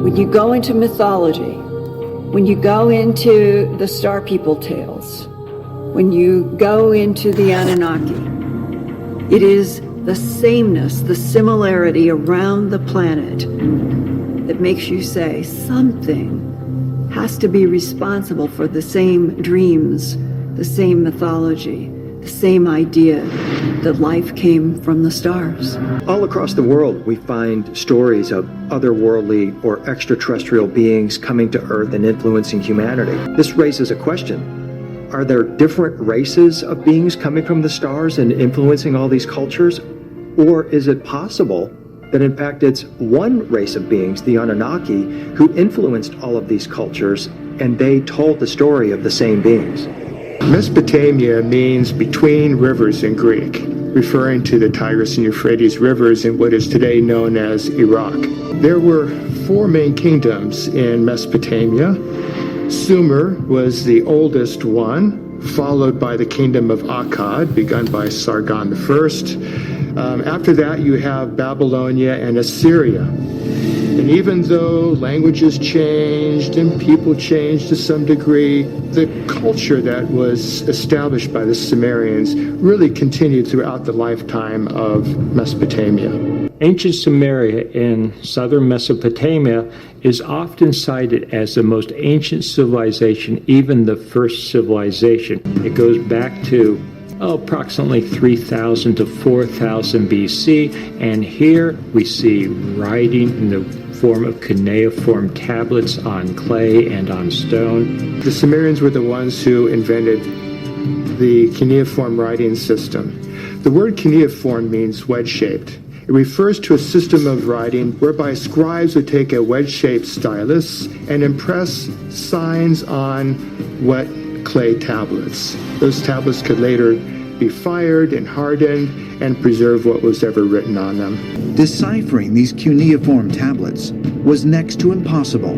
when you go into mythology, when you go into the Star People tales, when you go into the Anunnaki, it is the sameness, the similarity around the planet that makes you say something has to be responsible for the same dreams, the same mythology, the same idea that life came from the stars. All across the world, we find stories of otherworldly or extraterrestrial beings coming to Earth and influencing humanity. This raises a question. Are there different races of beings coming from the stars and influencing all these cultures? Or is it possible that in fact it's one race of beings, the Anunnaki, who influenced all of these cultures, and they told the story of the same beings? Mesopotamia means between rivers in Greek, referring to the Tigris and Euphrates rivers in what is today known as Iraq. There were 4 main kingdoms in Mesopotamia. Sumer was the oldest one, followed by the kingdom of Akkad, begun by Sargon I. After that, you have Babylonia and Assyria. And even though languages changed and people changed to some degree, the culture that was established by the Sumerians really continued throughout the lifetime of Mesopotamia. Ancient Sumeria in southern Mesopotamia is often cited as the most ancient civilization, even the first civilization. It goes back to approximately 3000 to 4000 BC, and here we see writing in the form of cuneiform tablets on clay and on stone. The Sumerians were the ones who invented the cuneiform writing system. The word cuneiform means wedge-shaped. It refers to a system of writing whereby scribes would take a wedge-shaped stylus and impress signs on wet clay tablets. Those tablets could later be fired and hardened and preserve what was ever written on them. Deciphering these cuneiform tablets was next to impossible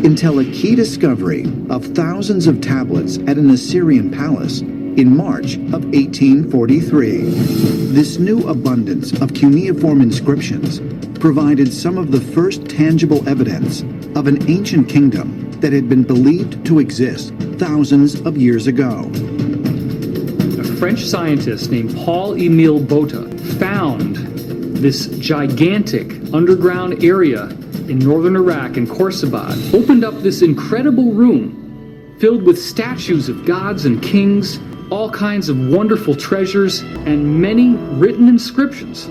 until a key discovery of thousands of tablets at an Assyrian palace in March of 1843. This new abundance of cuneiform inscriptions provided some of the first tangible evidence of an ancient kingdom that had been believed to exist thousands of years ago. A French scientist named Paul-Émile Botta found this gigantic underground area in northern Iraq and Khorsabad, opened up this incredible room filled with statues of gods and kings, all kinds of wonderful treasures, and many written inscriptions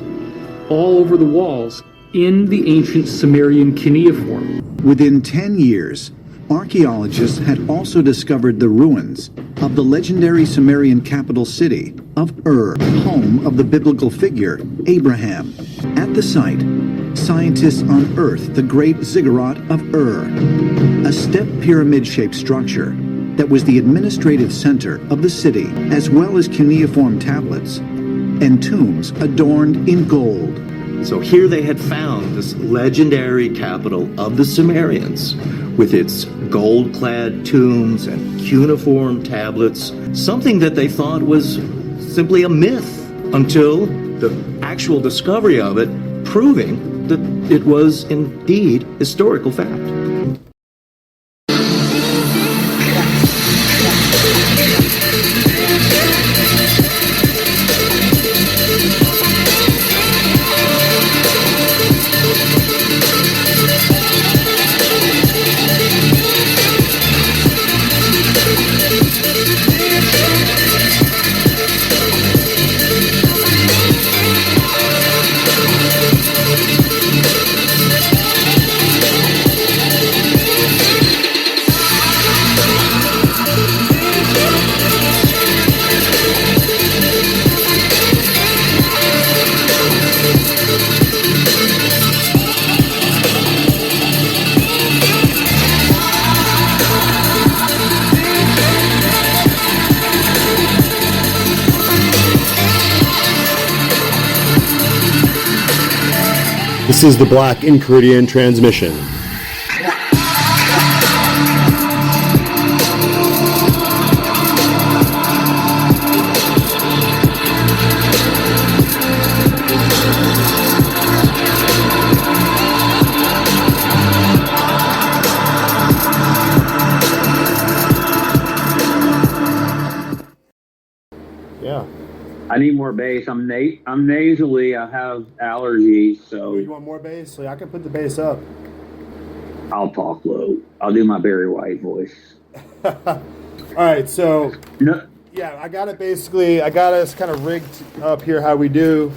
all over the walls in the ancient Sumerian cuneiform. Within 10 years, archaeologists had also discovered the ruins of the legendary Sumerian capital city of Ur, home of the biblical figure Abraham. At the site, scientists unearthed the great ziggurat of Ur, a step pyramid-shaped structure that was the administrative center of the city, as well as cuneiform tablets and tombs adorned in gold. So here they had found this legendary capital of the Sumerians with its gold-clad tombs and cuneiform tablets, something that they thought was simply a myth until the actual discovery of it, proving that it was indeed historical fact. This is the Black Enchiridion transmission. I need more bass. I'm nasally. I have allergies, so You want more bass? I can put the bass up. I'll talk low. I'll do my Barry White voice. All right, so No, yeah, I got us kind of rigged up here how we do,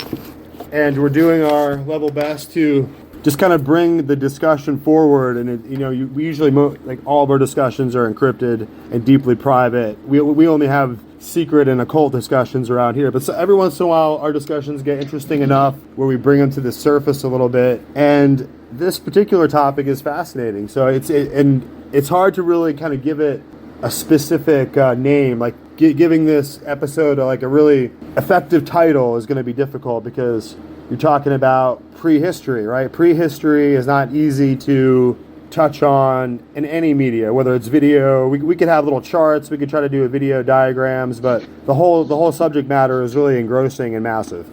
and we're doing our level best to just kind of bring the discussion forward. And we usually like all of our discussions are encrypted and deeply private. We only have secret and occult discussions around here, but every once in a while our discussions get interesting enough where we bring them to the surface a little bit. And this particular topic is fascinating. So it's hard to really kind of give it a specific name. Like giving this episode like a really effective title is going to be difficult because you're talking about prehistory, right? Prehistory is not easy to touch on in any media, whether it's video. We could have little charts. We could try to do video diagrams, but the whole subject matter is really engrossing and massive.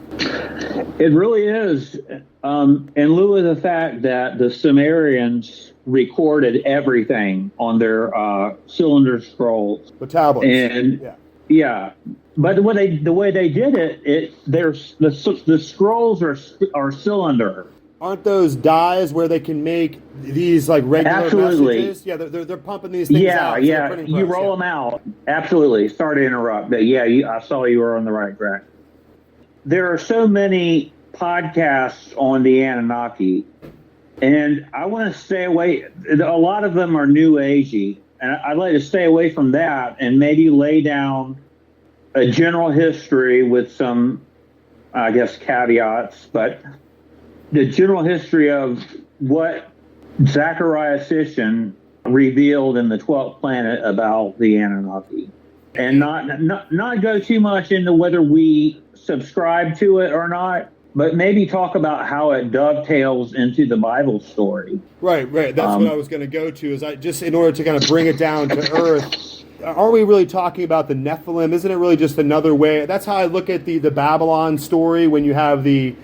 it really is. In lieu of the fact that the Sumerians recorded everything on their cylinder scrolls, The tablets. and yeah. But the way they did it, the scrolls are cylinder. Aren't those dies where they can make these like regular Absolutely. messages? Yeah, they're pumping these things out. Yeah. You roll them out. Absolutely. Sorry to interrupt, but yeah, I saw you were on the right track. There are so many podcasts on the Anunnaki, and I want to stay away. A lot of them are new agey, and I'd like to stay away from that and maybe lay down a general history with some, I guess, caveats, but the general history of what Zechariah Sitchin revealed in the 12th planet about the Anunnaki, and not go too much into whether we subscribe to it or not, but maybe talk about how it dovetails into the Bible story. Right. That's what I was going to go to. Is I just in order to kind of bring it down to earth. Are we really talking about the Nephilim? Isn't it really just another way? That's how I look at the Babylon story when you have the.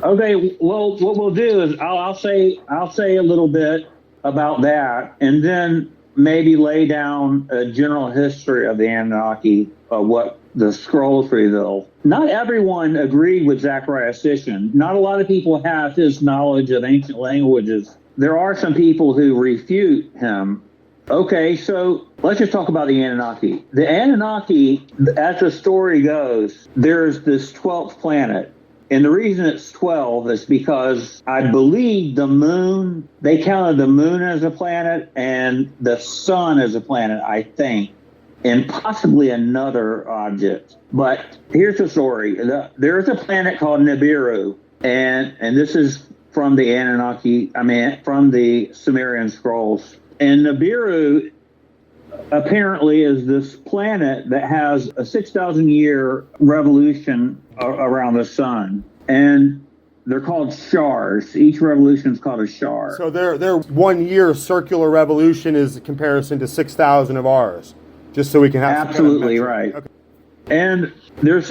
Okay, well, what we'll do is I'll say a little bit about that, and then maybe lay down a general history of the Anunnaki, what the scrolls reveal. Not everyone agreed with Zechariah Sitchin. Not a lot of people have his knowledge of ancient languages. There are some people who refute him. Okay, so let's just talk about the Anunnaki. The Anunnaki, as the story goes, there's this 12th planet. And the reason it's 12 is because I believe the moon, they counted the moon as a planet and the sun as a planet, I think, and possibly another object. But here's the story. There's a planet called Nibiru, and this is from the Anunnaki, from the Sumerian scrolls. And Nibiru apparently is this planet that has a 6,000 year revolution around the sun, and they're called shars. Each revolution is called a shar. So their 1 year circular revolution is a comparison to 6,000 of ours, just so we can have absolutely some kind of right. Okay. And there's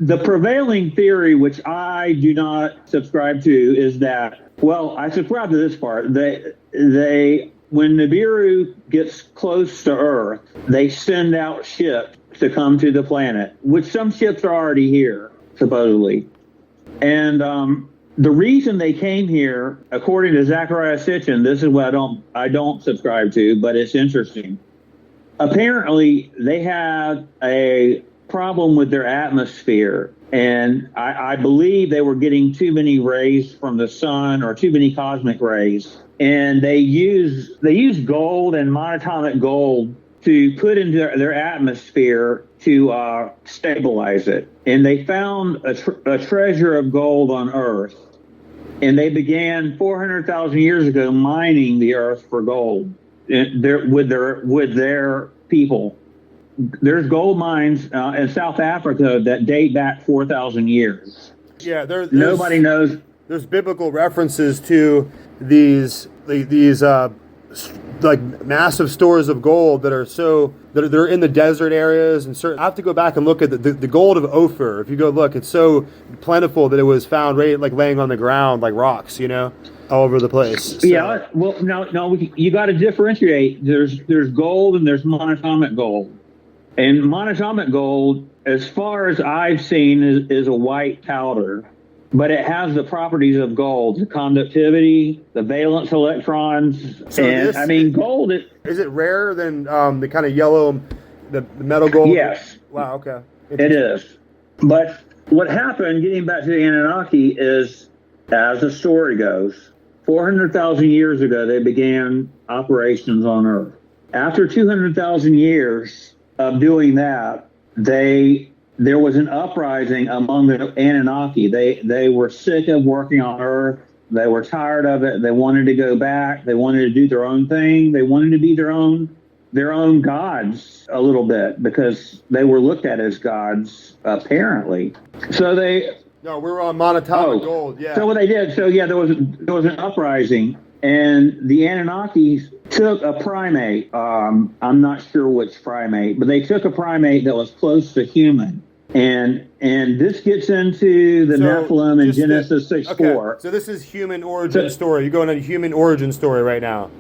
the prevailing theory, which I do not subscribe to, is that, well, I subscribe to this part. They when Nibiru gets close to Earth, they send out ships to come to the planet, which some ships are already here, supposedly. And the reason they came here, according to Zechariah Sitchin, this is what I don't subscribe to, but it's interesting. Apparently, they had a problem with their atmosphere, and I believe they were getting too many rays from the sun, or too many cosmic rays. And they use gold and monatomic gold to put into their atmosphere to stabilize it. And they found a treasure of gold on Earth. And they began 400,000 years ago mining the Earth for gold with their people. There's gold mines in South Africa that date back 4,000 years. Yeah, nobody knows. There's biblical references to these like massive stores of gold that they're in the desert areas, and I have to go back and look at the gold of Ophir. If you go look, it's so plentiful that it was found right like laying on the ground like rocks, all over the place. So. Yeah, well, no, you got to differentiate. There's gold and there's monatomic gold. And monatomic gold, as far as I've seen, is a white powder, but it has the properties of gold: the conductivity, the valence electrons, So and this- I mean, gold. Is it rarer than the kind of yellow, the metal gold? Yes. Wow. Okay. It is. But what happened, getting back to the Anunnaki, is, as the story goes, 400,000 years ago, they began operations on Earth. After 200,000 years of doing that, there was an uprising among the Anunnaki. They were sick of working on Earth. They were tired of it. They wanted to go back. They wanted to do their own thing. They wanted to be their own gods a little bit, because they were looked at as gods, apparently. So No, we were on monatomic gold. Yeah. So what they did, there was an uprising, and the Anunnaki took a primate. I'm not sure which primate, but they took a primate that was close to human. And this gets into the Nephilim in Genesis 6:4. Okay. So this is human origin story. You're going on a human origin story right now.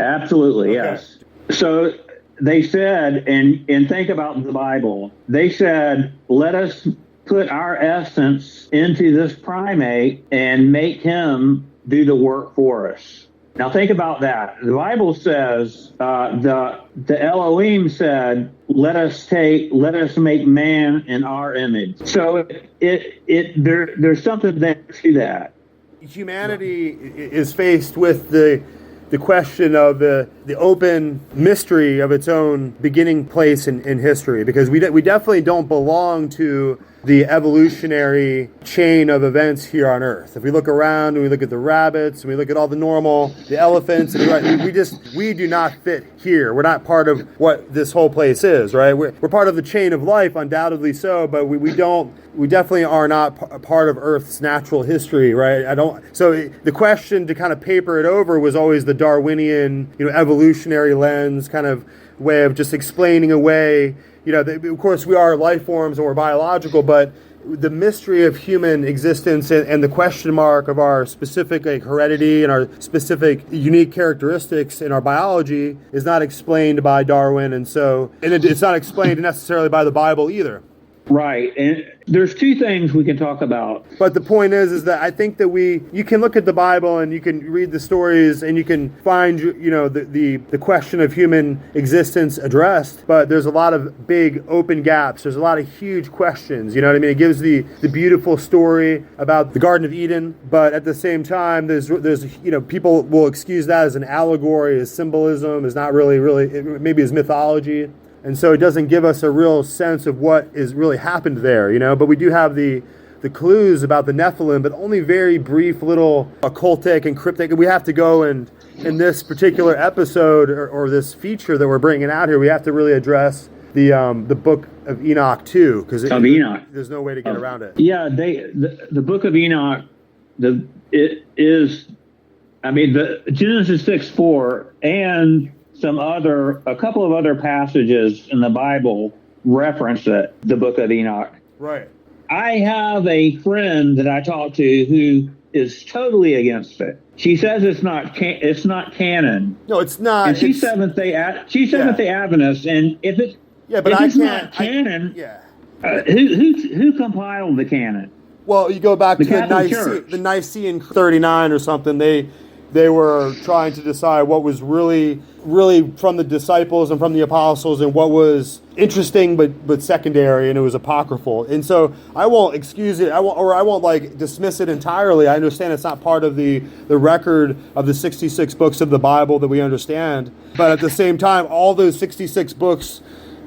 Absolutely, Okay. yes. So they said, and think about the Bible, they said, let us put our essence into this primate and make him do the work for us. Now think about that. The Bible says, the Elohim said, let us make man in our image. So there's something there to that. Humanity is faced with the question of the open mystery of its own beginning place in history, because we definitely don't belong to the evolutionary chain of events here on Earth. If we look around and we look at the rabbits and we look at all the elephants, and we do not fit here. We're not part of what this whole place is, right? We're part of the chain of life, undoubtedly so, but we definitely are not part of Earth's natural history, right? So the question to kind of paper it over was always the Darwinian, evolutionary lens kind of way of just explaining away. Of course, we are life forms and we're biological, but the mystery of human existence and the question mark of our specific heredity and our specific unique characteristics in our biology is not explained by Darwin, and it's not explained necessarily by the Bible either. Right, and there's two things we can talk about. But the point is that I think that you can look at the Bible and you can read the stories and you can find, the question of human existence addressed, but there's a lot of big open gaps. There's a lot of huge questions, you know what I mean? It gives the beautiful story about the Garden of Eden, but at the same time, there's people will excuse that as an allegory, as symbolism, as not really, maybe as mythology. And so it doesn't give us a real sense of what is really happened there, but we do have the clues about the Nephilim, but only very brief little occultic and cryptic. We have to go and in this particular episode or this feature that we're bringing out here, we have to really address the Book of Enoch too, because there's no way to get around it. Yeah, the Book of Enoch, the Genesis 6:4 and a couple of other passages in the Bible reference the Book of Enoch. Right. I have a friend that I talk to who is totally against it. She says it's not canon. No, it's not. And she's Seventh Day Adventist, and if it's not canon, who compiled the canon? Well, you go back to the Nicene 39 or something. They were trying to decide what was really from the disciples and from the apostles, and what was interesting but secondary, and it was apocryphal. And so I won't excuse it. I won't dismiss it entirely. I understand it's not part of the record of the 66 books of the Bible that we understand. But at the same time, all those 66 books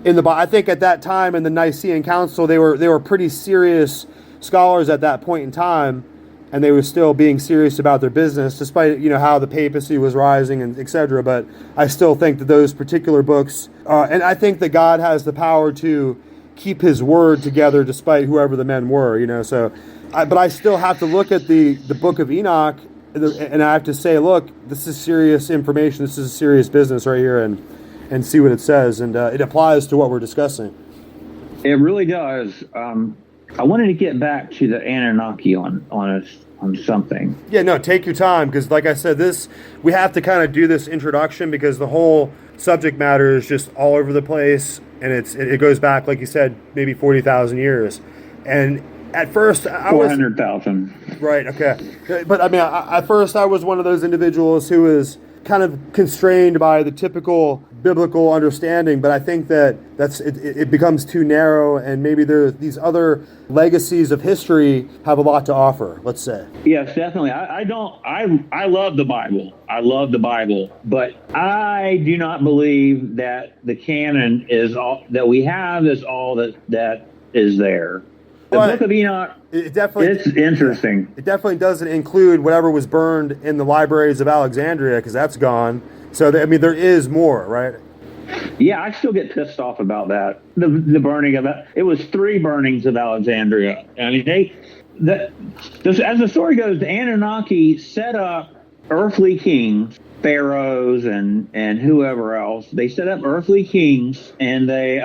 in the Bible, I think at that time in the Nicene Council, they were pretty serious scholars at that point in time. And they were still being serious about their business, despite how the papacy was rising and etc. But I still think that those particular books, and I think that God has the power to keep His word together, despite whoever the men were. But I still have to look at the Book of Enoch, and I have to say, look, this is serious information. This is a serious business right here, and see what it says, and it applies to what we're discussing. It really does. I wanted to get back to the Anunnaki on something. Yeah, no, take your time, because like I said, we have to kind of do this introduction because the whole subject matter is just all over the place. and it goes back, like you said, maybe 40,000 years. And at first, I was 400,000. right. Okay, but I mean, at first, I was one of those individuals who was kind of constrained by the typical biblical understanding, but I think that it becomes too narrow, and maybe these other legacies of history have a lot to offer, let's say. Yes, definitely. I love the Bible. I love the Bible, but I do not believe that the canon is all that we have is all that is there. The Book of Enoch, it's interesting. It definitely doesn't include whatever was burned in the libraries of Alexandria, because that's gone. So, I mean, there is more, right? Yeah, I still get pissed off about that. The burning of it. It was 3 burnings of Alexandria. I mean, as the story goes, the Anunnaki set up earthly kings, pharaohs and whoever else. They set up earthly kings, and they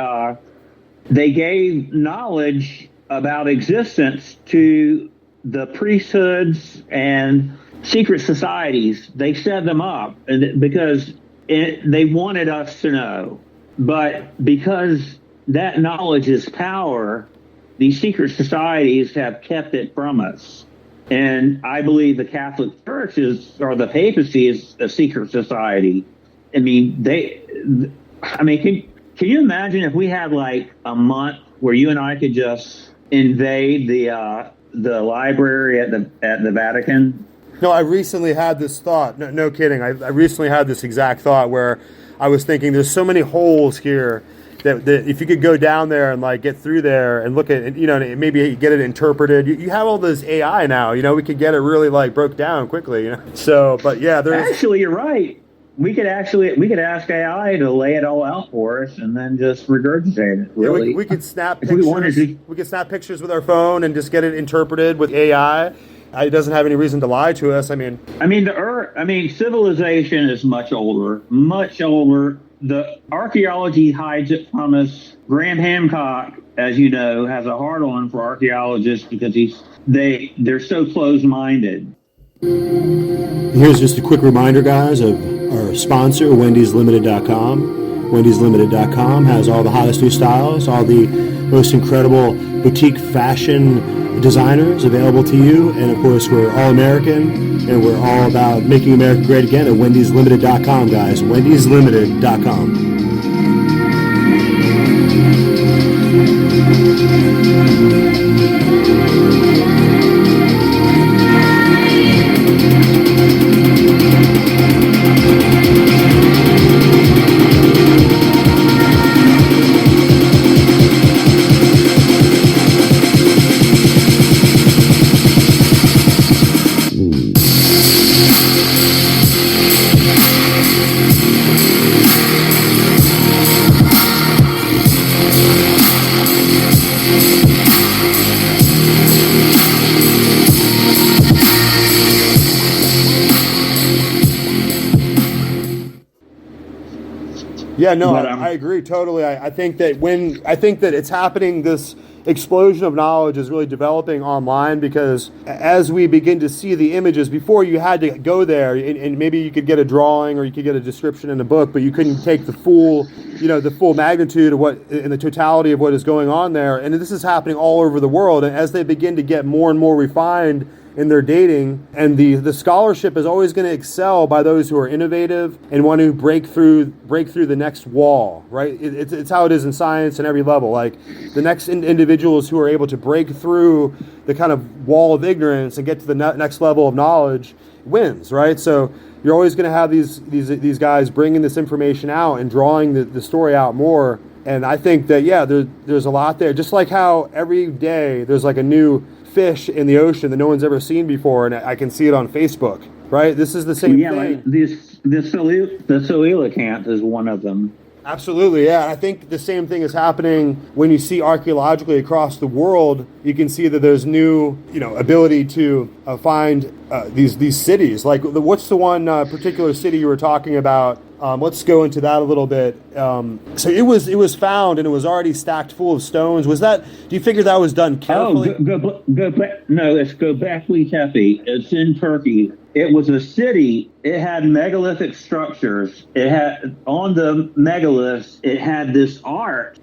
gave knowledge about existence to the priesthoods and secret societies. They set them up because they wanted us to know. But because that knowledge is power, these secret societies have kept it from us. And I believe the Catholic Church or the papacy is a secret society. I mean, can you imagine if we had like a month where you and I could just invade the library at the Vatican? No, I recently had this thought. No kidding. I recently had this exact thought where I was thinking there's so many holes here that if you could go down there and like get through there and look at, maybe get it interpreted. You have all this AI now, we could get it really like broke down quickly, So, but yeah, actually, you're right. We could ask AI to lay it all out for us and then just regurgitate it. Really, yeah, we could snap pictures. We could snap pictures with our phone and just get it interpreted with AI. It doesn't have any reason to lie to us. Civilization is much older. The archaeology hides it from us. Graham Hancock, as you know, has a hard-on for archaeologists because they're so closed-minded. Here's just a quick reminder, guys, of our sponsor, Wendy'sLimited.com. Wendy'sLimited.com has all the hottest new styles, all the most incredible boutique fashion designers available to you. And of course, we're all American, and we're all about making America great again at Wendy'sLimited.com, guys. Wendy'sLimited.com. Yeah, no, I agree totally. I think that it's happening, this explosion of knowledge is really developing online, because as we begin to see the images, before you had to go there and maybe you could get a drawing or you could get a description in a book, but you couldn't take the full magnitude of what and the totality of what is going on there. And this is happening all over the world. And as they begin to get more and more refined in their dating, and the scholarship is always going to excel by those who are innovative and want to break through the next wall, right? It's how it is in science and every level. Like the next individuals who are able to break through the kind of wall of ignorance and get to the next level of knowledge wins, right? So you're always going to have these guys bringing this information out and drawing the story out more. And I think that, yeah, there's a lot there. Just like how every day there's like a new fish in the ocean that no one's ever seen before, and I can see it on Facebook, right? This is the same thing. Like the coelacanth is one of them. Absolutely, yeah. I think the same thing is happening when you see archaeologically across the world. You can see that there's new, ability to find these cities. Like, what's the one particular city you were talking about? Let's go into that a little bit. So it was found and it was already stacked full of stones. Was that? Do you figure that was done carefully? No, it's Göbekli Tepe. It's in Turkey. It was a city. It had megalithic structures. It had, on the megaliths, it had this art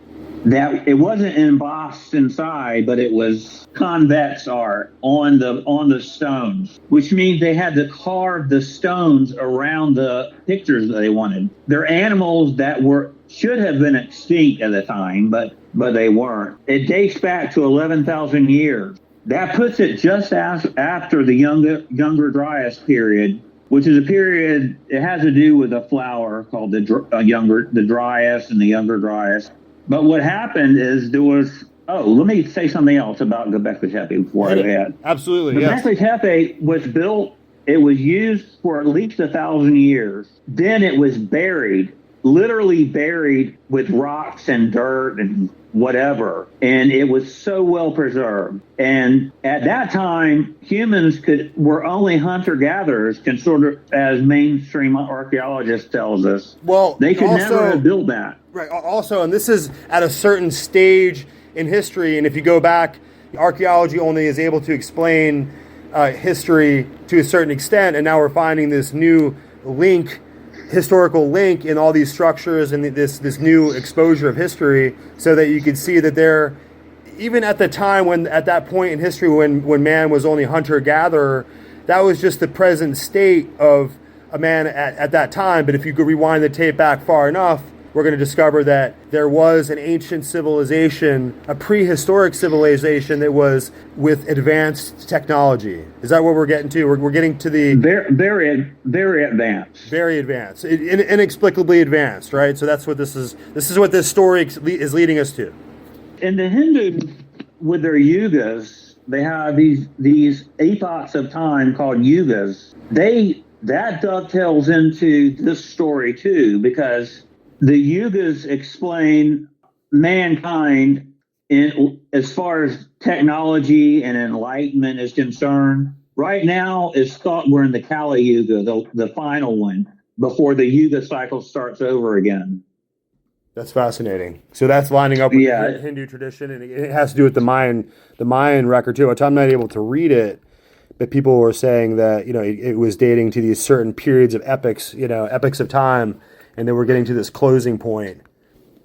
that it wasn't embossed inside, but it was convex art on the stones, which means they had to carve the stones around the pictures that they wanted. They're animals that should have been extinct at the time, but they weren't. It dates back to 11,000 years. That puts it just after the Younger Dryas period, which is a period, it has to do with a flower called the Dryas and the Younger Dryas. But what happened is let me say something else about Göbekli Tepe before I add. Absolutely, yes. Göbekli Tepe was built, it was used for at least 1,000 years. Then it was buried, literally buried with rocks and dirt and whatever. And it was so well preserved. And at that time, humans were only hunter-gatherers, as mainstream archaeologists tells us. Well, they could never have built that. Right. Also, and this is at a certain stage in history, and if you go back, archaeology only is able to explain history to a certain extent, and now we're finding this new historical link in all these structures and this new exposure of history, so that you can see that there, even at the time at that point in history when man was only hunter-gatherer, that was just the present state of a man at that time. But if you could rewind the tape back far enough, we're going to discover that there was an ancient civilization, a prehistoric civilization that was with advanced technology. Is that what we're getting to? We're getting to the... Very, very advanced. Very advanced. Inexplicably advanced, right? So that's what this is. This is what this story is leading us to. In the Hindu, with their yugas, they have these epochs of time called yugas. That dovetails into this story too, because the yugas explain mankind as far as technology and enlightenment is concerned. Right now, it's thought we're in the Kali Yuga, the final one, before the Yuga cycle starts over again. That's fascinating. So that's lining up with the Hindu tradition, and it has to do with the Mayan record too, which I'm not able to read it, but people were saying that it was dating to these certain periods of epics of time. And then we're getting to this closing point.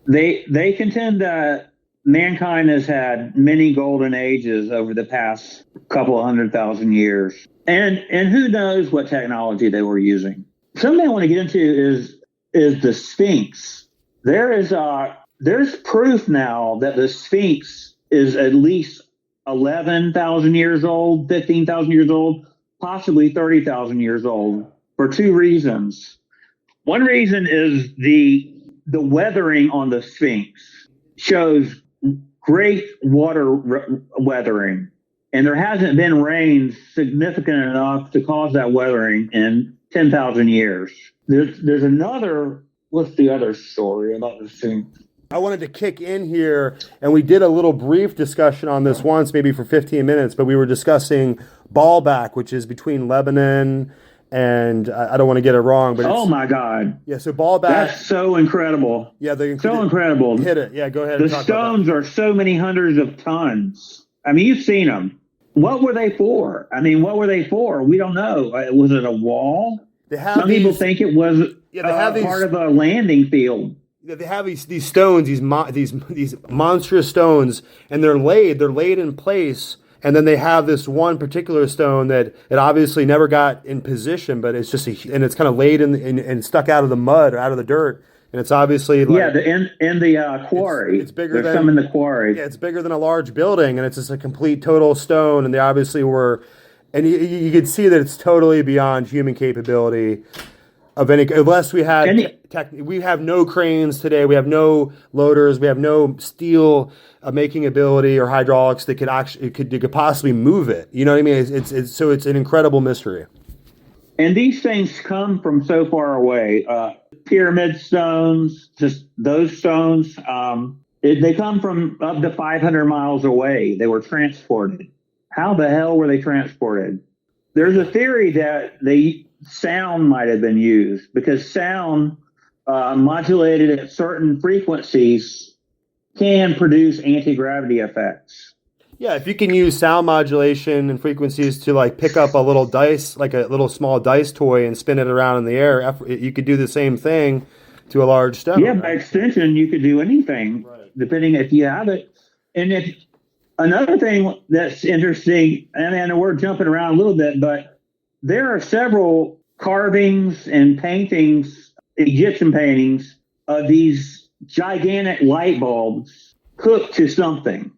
They contend that mankind has had many golden ages over the past couple of 100,000 years. And who knows what technology they were using. Something I want to get into is the Sphinx. There's proof now that the Sphinx is at least 11,000 years old, 15,000 years old, possibly 30,000 years old, for two reasons. One reason is the weathering on the Sphinx shows great water weathering, and there hasn't been rain significant enough to cause that weathering in 10,000 years. There's another. What's the other story about the Sphinx? I wanted to kick in here, and we did a little brief discussion on this once, maybe for 15 minutes, but we were discussing Baalbek, which is between Lebanon and I don't want to get it wrong, but oh my God! Yeah, so Baalbek. That's so incredible. Yeah, so incredible. Hit it. Yeah, go ahead. The stones are so many hundreds of tons. I mean, you've seen them. What were they for? We don't know. Was it a wall? Some people think it was part of a landing field. Yeah, they have these stones, these monstrous stones, and they're laid in place. And then they have this one particular stone that it obviously never got in position, but it's just and it's kind of laid and stuck out of the mud or out of the dirt, and it's obviously in the quarry. It's bigger. There's some in the quarry. Yeah, it's bigger than a large building, and it's just a complete total stone. And they obviously were, and you could see that it's totally beyond human capability of any, unless we had we have no cranes today, we have no loaders, we have no steel making ability or hydraulics that could possibly move it. You know what I mean? It's an incredible mystery. And these things come from so far away. Pyramid stones, just those stones, they come from up to 500 miles away. They were transported. How the hell were they transported? There's a theory that sound might have been used, because sound modulated at certain frequencies can produce anti-gravity effects. Yeah, if you can use sound modulation and frequencies to like pick up a little dice, like a little small dice toy, and spin it around in the air, you could do the same thing to a large stone. Yeah, by extension, you could do anything, depending if you have it. And if another thing that's interesting, and I know we're jumping around a little bit, but there are several carvings and paintings, Egyptian paintings, of these gigantic light bulbs hooked to something.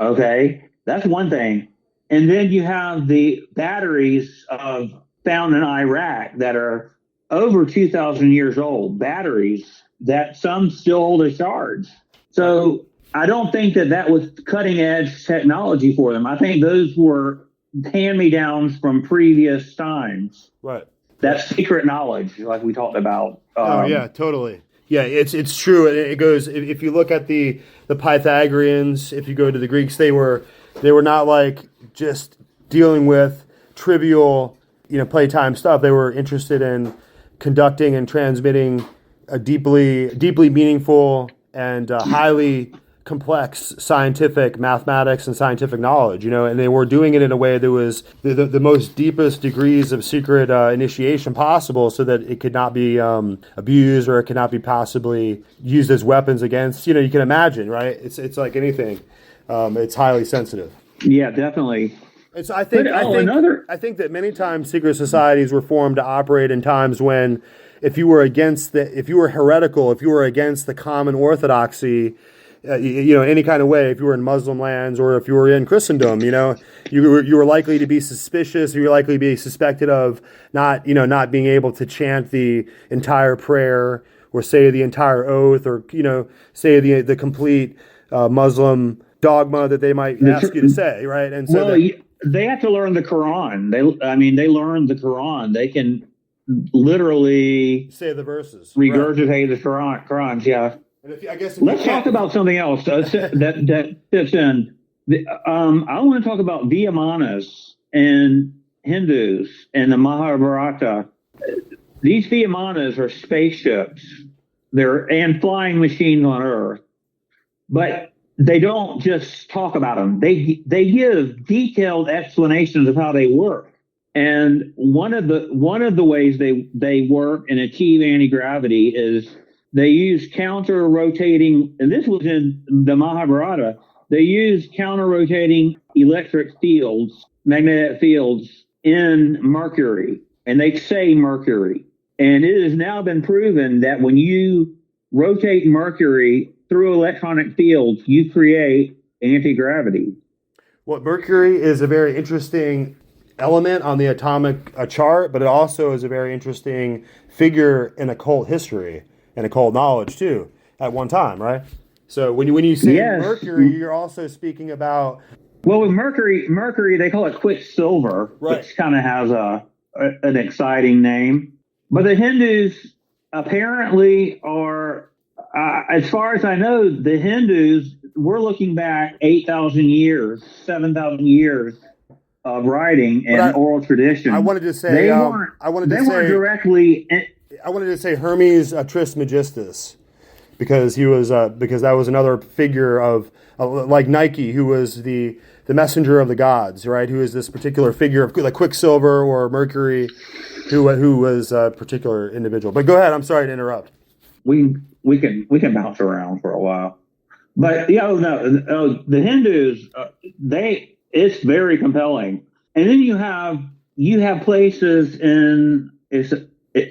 Okay, that's one thing. And then you have the batteries found in Iraq that are over 2,000 years old, batteries that some still hold a charge. So I don't think that was cutting edge technology for them. I think those were hand-me-downs from previous times. Right. That's secret knowledge, like we talked about. Oh yeah, totally. Yeah, it's true. It goes. If you look at the Pythagoreans, if you go to the Greeks, they were not like just dealing with trivial, playtime stuff. They were interested in conducting and transmitting a deeply meaningful and highly complex scientific mathematics and scientific knowledge, and they were doing it in a way that was the most deepest degrees of secret initiation possible, so that it could not be abused, or it could not be possibly used as weapons against, you can imagine, right? It's like anything. It's highly sensitive. Yeah, definitely. I think that many times secret societies were formed to operate in times when, if you were heretical, if you were against the common orthodoxy, any kind of way, if you were in Muslim lands or if you were in Christendom, you were likely to be suspicious. You were likely to be suspected of not being able to chant the entire prayer or say the entire oath, or say the complete Muslim dogma that they might ask you to say, right? And so they have to learn the Quran. They learn the Quran. They can literally say the verses, regurgitate the Quran. Yeah. Let's talk about something else that fits in. I want to talk about Viyamanas and Hindus and the Mahabharata. These Viyamanas are spaceships. And flying machines on Earth. But they don't just talk about them. They give detailed explanations of how they work. And one of the ways they work and achieve anti-gravity is they use counter-rotating, and this was in the Mahabharata, they use counter-rotating electric fields, magnetic fields in Mercury, and they say Mercury. And it has now been proven that when you rotate Mercury through electronic fields, you create anti-gravity. Well, Mercury is a very interesting element on the atomic chart, but it also is a very interesting figure in occult history and occult knowledge too, at one time, right? So when you say Mercury, you're also speaking about... Well, with Mercury, they call it Quicksilver, right, which kind of has an exciting name. But the Hindus apparently are, as far as I know, the Hindus, we're looking back 8,000 years, 7,000 years of writing and oral tradition. I wanted to say... I wanted to say Hermes Trismegistus, because he was because that was another figure of like Nike, who was the messenger of the gods, right? Who is this particular figure of like Quicksilver or Mercury, who was a particular individual. But go ahead. I'm sorry to interrupt. We can bounce around for a while, but the Hindus, it's very compelling. And then you have places in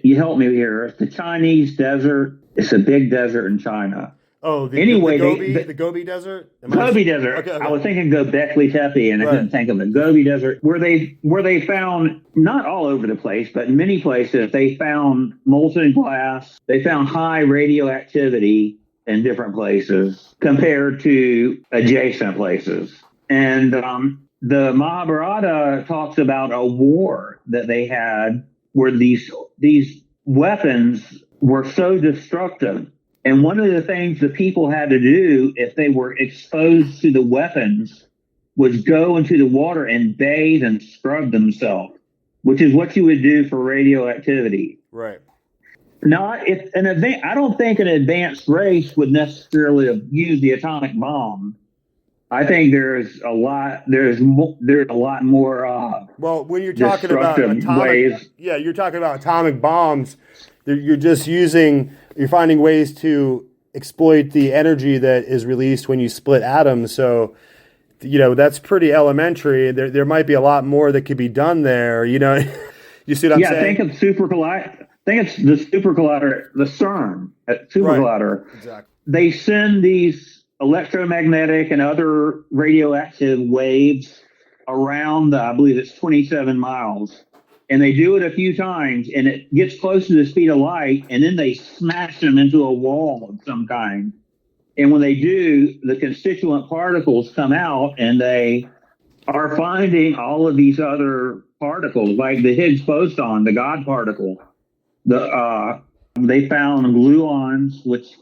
you help me here. It's the Chinese desert. It's a big desert in China. Oh, the Gobi Desert? Gobi Desert. Okay. I was thinking Göbekli Tepe, and I couldn't think of it. Gobi Desert, where they found, not all over the place, but in many places, they found molten glass. They found high radioactivity in different places compared to adjacent places. And the Mahabharata talks about a war that they had where these weapons were so destructive. And one of the things that people had to do if they were exposed to the weapons was go into the water and bathe and scrub themselves, which is what you would do for radioactivity. Right. Now, I don't think an advanced race would necessarily have used the atomic bomb. I think there's a lot more Well, when you're talking about destructive ways. you're talking about atomic bombs. You're finding ways to exploit the energy that is released when you split atoms. So, that's pretty elementary. There might be a lot more that could be done there. You see what I'm saying? Think of super collider. Think it's the super collider, the CERN super collider. Right. Exactly. They send these electromagnetic and other radioactive waves around, I believe it's 27 miles. And they do it a few times, and it gets close to the speed of light, and then they smash them into a wall of some kind. And when they do, the constituent particles come out, and they are finding all of these other particles, like the Higgs boson, the God particle. They found gluons, which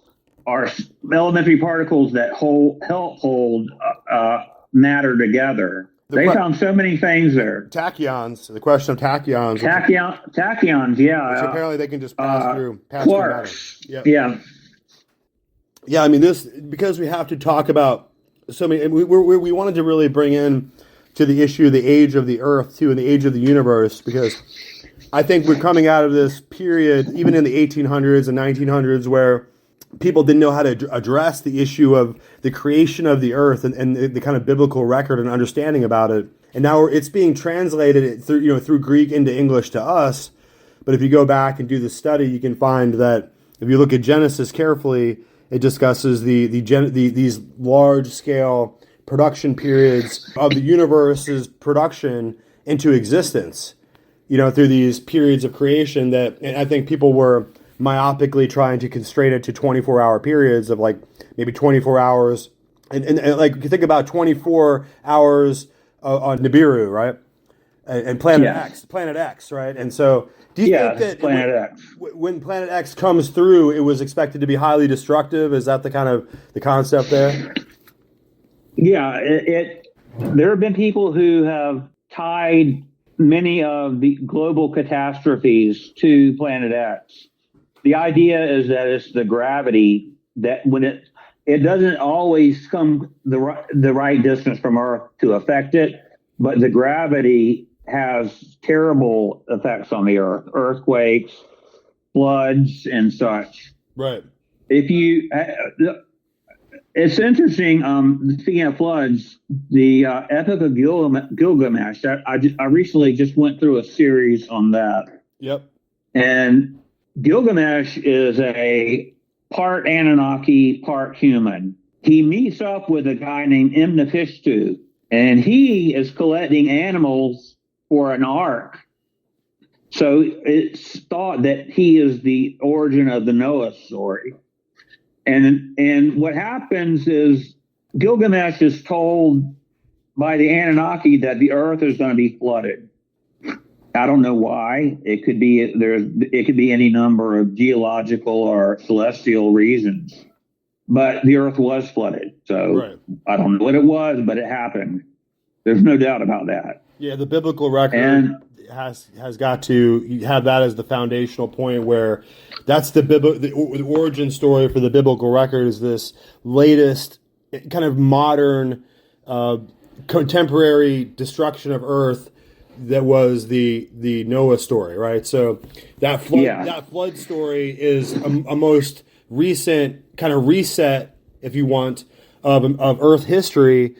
are elementary particles that help hold matter together. They found so many things there. Tachyons. The question of tachyons. Tachyons, yeah. Which apparently they can just pass through quarks. Through matter. Yeah. I mean, this, because we have to talk about so many. We wanted to really bring in to the issue of the age of the Earth too, and the age of the universe, because I think we're coming out of this period, even in the 1800s and 1900s, where people didn't know how to address the issue of the creation of the earth and the kind of biblical record and understanding about it. And now it's being translated through Greek into English to us. But if you go back and do the study, you can find that if you look at Genesis carefully, it discusses these large scale production periods of the universe's production into existence, through these periods of creation that, and I think people were myopically trying to constrain it to 24-hour periods of like maybe 24 hours. And like you think about 24 hours on Nibiru, right? And Planet X, right? And so do you think that when Planet X comes through, it was expected to be highly destructive? Is that the kind of the concept there? Yeah, there have been people who have tied many of the global catastrophes to Planet X. The idea is that it's the gravity that when it doesn't always come the right distance from Earth to affect it, but the gravity has terrible effects on the Earth, earthquakes, floods, and such. Right. It's interesting. Speaking of floods, the Epic of Gilgamesh. I recently just went through a series on that. Yep. And Gilgamesh is a part Anunnaki, part human. He meets up with a guy named Imnifishtu, and he is collecting animals for an ark. So it's thought that he is the origin of the Noah story. And what happens is Gilgamesh is told by the Anunnaki that the earth is going to be flooded. I don't know why. It could be any number of geological or celestial reasons. But the earth was flooded. So I don't know what it was, but it happened. There's no doubt about that. Yeah, the biblical record has got to have that as the foundational point, where that's the origin story for the biblical record, is this latest kind of modern contemporary destruction of earth that was the Noah story, right? So that flood story is a most recent kind of reset, if you want, of Earth history,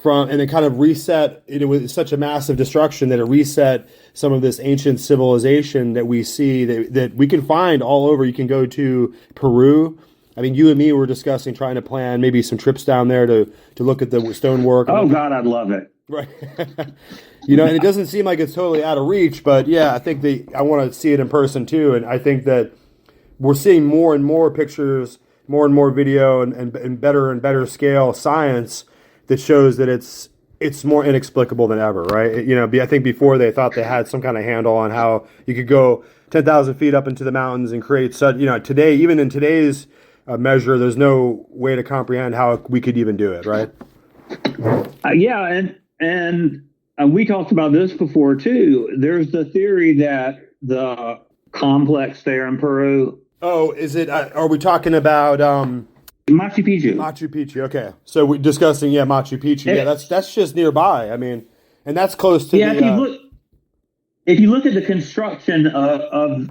and it kind of reset it with such a massive destruction that it reset some of this ancient civilization that we see that we can find all over. You can go to Peru. I mean, you and me were discussing trying to plan maybe some trips down there to look at the stonework. Oh God, I'd love it. Right. And it doesn't seem like it's totally out of reach, but yeah, I think I want to see it in person too. And I think that we're seeing more and more pictures, more and more video, and better scale science that shows that it's more inexplicable than ever, right? I think before they thought they had some kind of handle on how you could go 10,000 feet up into the mountains and create such, today, even in today's measure, there's no way to comprehend how we could even do it, right? And we talked about this before too. There's the theory that the complex there in Peru. Oh, is it? Are we talking about Machu Picchu. Machu Picchu. Okay, so we're discussing Machu Picchu. Yeah, that's just nearby. I mean, and that's close to the. If you look at the construction of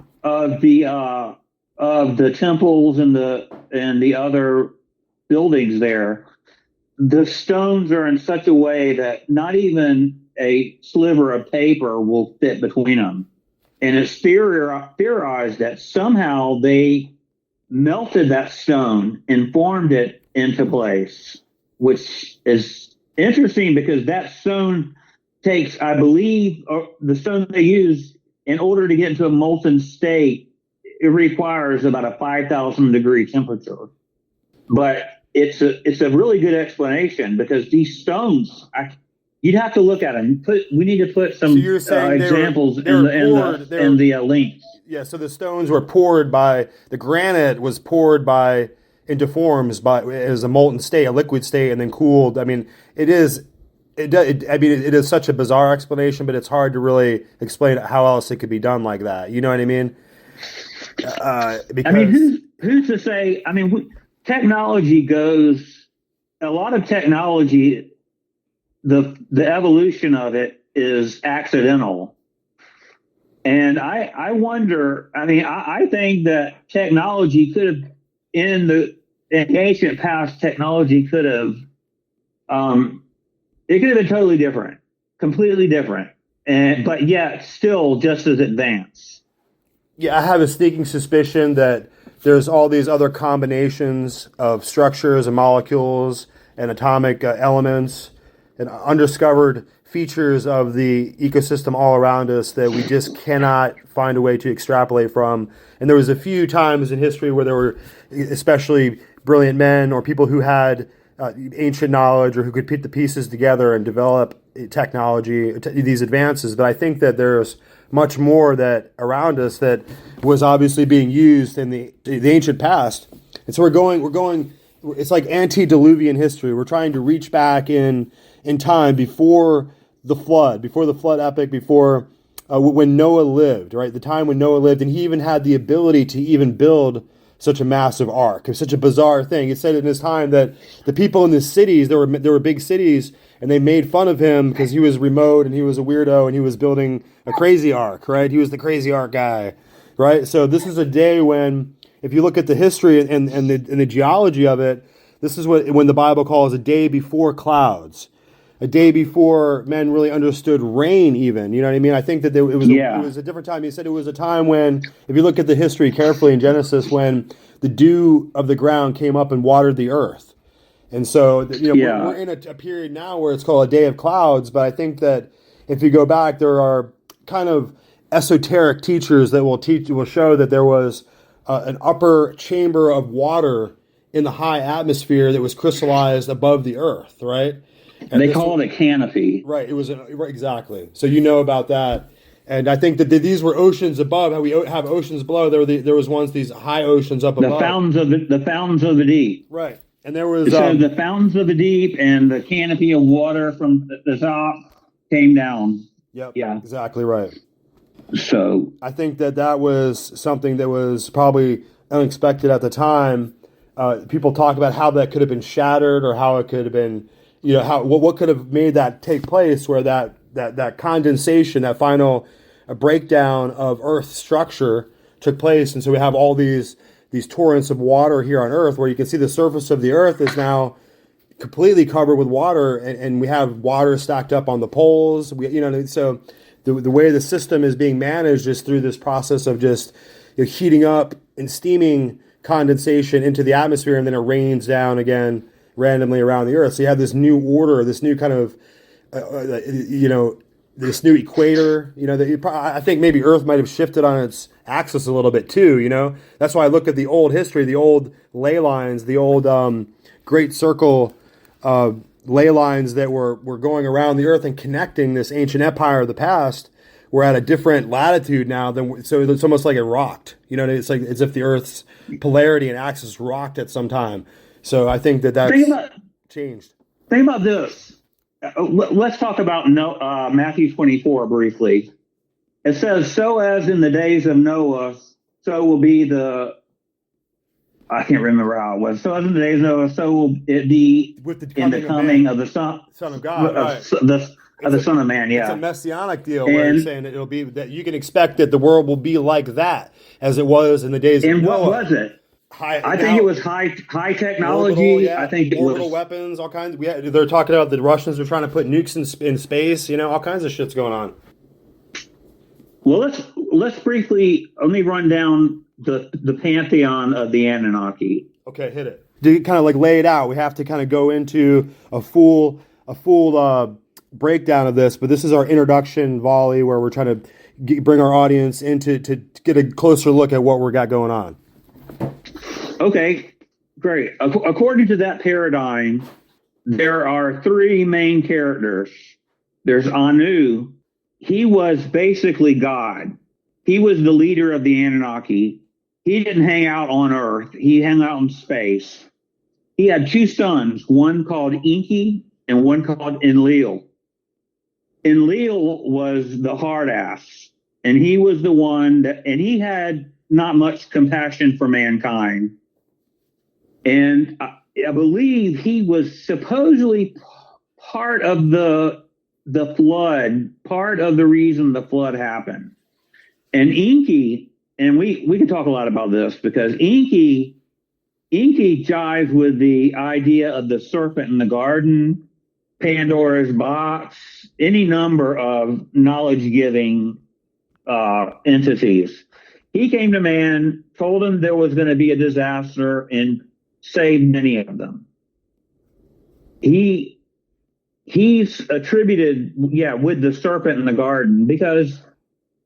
the temples and the other buildings there, the stones are in such a way that not even a sliver of paper will fit between them. And it's theorized that somehow they melted that stone and formed it into place, which is interesting because that stone takes, I believe, the stone they use in order to get into a molten state, it requires about a 5,000 degree temperature. But it's a really good explanation because these stones, you'd have to look at them. We need to put some examples in the links. Yeah, so the stones were poured the granite was poured into forms as a molten state, a liquid state, and then cooled. I mean, it is such a bizarre explanation, but it's hard to really explain how else it could be done like that. You know what I mean? Because, who's to say? I mean, technology goes. A lot of technology, the evolution of it is accidental, and I wonder. I mean, I think that technology could have in the ancient past. Technology could have. It could have been totally different, completely different, but yet still just as advanced. Yeah, I have a sneaking suspicion that there's all these other combinations of structures and molecules and atomic elements and undiscovered features of the ecosystem all around us that we just cannot find a way to extrapolate from. And there was a few times in history where there were especially brilliant men or people who had ancient knowledge or who could put the pieces together and develop technology, these advances. But I think that there's much more that around us that was obviously being used in the ancient past. And so we're going, it's like antediluvian history. We're trying to reach back in time before the flood epic, before when Noah lived, right? The time when Noah lived, and he even had the ability to even build such a massive ark. It's such a bizarre thing. It said in his time that the people in the cities, there were big cities, and they made fun of him because he was remote and he was a weirdo and he was building a crazy ark, right? He was the crazy ark guy, right? So this is a day when, if you look at the history and the geology of it, this is when the Bible calls a day before clouds, a day before men really understood rain even, you know what I mean? I think that it was a different time. He said it was a time when, if you look at the history carefully in Genesis, when the dew of the ground came up and watered the earth. And so, we're in a period now where it's called a day of clouds, but I think that if you go back, there are kind of esoteric teachers that will show that there was an upper chamber of water in the high atmosphere that was crystallized above the earth, right? And they call it a canopy. Right, it was exactly. So you know about that. And I think that these were oceans above. How we have oceans below. There was once these high oceans up above. The fountains of the deep. Right. And there was the fountains of the deep and the canopy of water from the top came down. Yep. Yeah. Exactly right. So I think that was something that was probably unexpected at the time. People talk about how that could have been shattered or how it could have been, what could have made that take place, where that condensation, that final breakdown of Earth's structure took place. And so we have all these torrents of water here on Earth, where you can see the surface of the Earth is now completely covered with water, and we have water stacked up on the poles. So the way the system is being managed is through this process of just heating up and steaming condensation into the atmosphere, and then it rains down again randomly around the Earth. So you have this new order, this new kind of, this new equator. I think maybe Earth might have shifted on its axis a little bit too. That's why I look at the old history, the old ley lines, the old Great Circle ley lines that were going around the Earth and connecting this ancient empire of the past. We're at a different latitude now so it's almost like it rocked. It's like as if the Earth's polarity and axis rocked at some time. So I think that's changed. Think about this. Let's talk about Matthew 24 briefly. It says, "So as in the days of Noah, so will be the I can't remember how it was. So as in the days of Noah, so will it be With the in the coming of the Son of God, right? Of the Son of Man. It's Yeah, a messianic deal where you're saying that it'll be that you can expect that the world will be like that as it was in the days of and Noah. what was it? I think it was high technology. Orbital, yeah, I think it orbital was weapons, all kinds. They're talking about the Russians are trying to put nukes in space. All kinds of shit's going on. Well, let's briefly only run down the pantheon of the Anunnaki. Okay, hit it. To kind of like lay it out, we have to kind of go into a full breakdown of this. But this is our introduction volley where we're trying to bring our audience into to get a closer look at what we got going on. Okay, great. According to that paradigm, there are three main characters. There's Anu. He was basically God. He was the leader of the Anunnaki. He didn't hang out on Earth. He hung out in space. He had two sons, one called Enki and one called Enlil. Enlil was the hard ass, and he was the one and he had not much compassion for mankind. And I believe he was supposedly part of the flood, part of the reason the flood happened. And Enki, and we can talk a lot about this because Enki jives with the idea of the serpent in the garden, Pandora's box, any number of knowledge-giving entities. He came to man, told him there was going to be a disaster, and saved many of them. He's attributed, with the serpent in the garden, because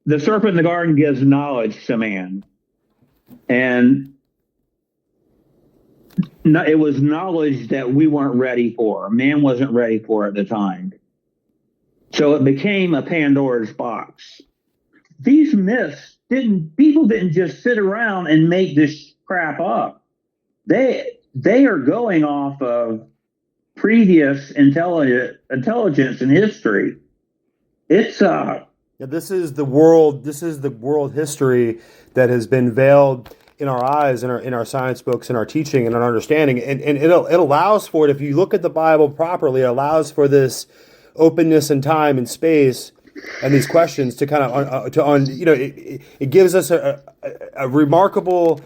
the serpent in the garden gives knowledge to man. And it was knowledge that we weren't ready for. Man wasn't ready for at the time. So it became a Pandora's box. These myths people didn't just sit around and make this crap up. They are going off of previous intelligence in history. It's this is the world history that has been veiled in our eyes, in our science books, in our teaching, and our understanding, and it allows for it. If you look at the Bible properly, it allows for this openness in time and space, and these questions to kind of it gives us a remarkable,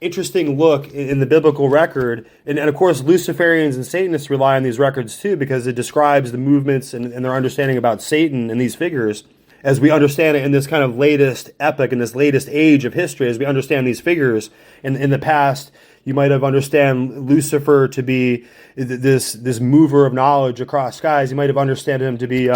interesting look in the biblical record, and of course Luciferians and Satanists rely on these records too because it describes the movements and their understanding about Satan and these figures as we understand it in this kind of latest epoch, in this latest age of history, as we understand these figures. In the past, you might have understand Lucifer to be this mover of knowledge across skies. You might have understood him to be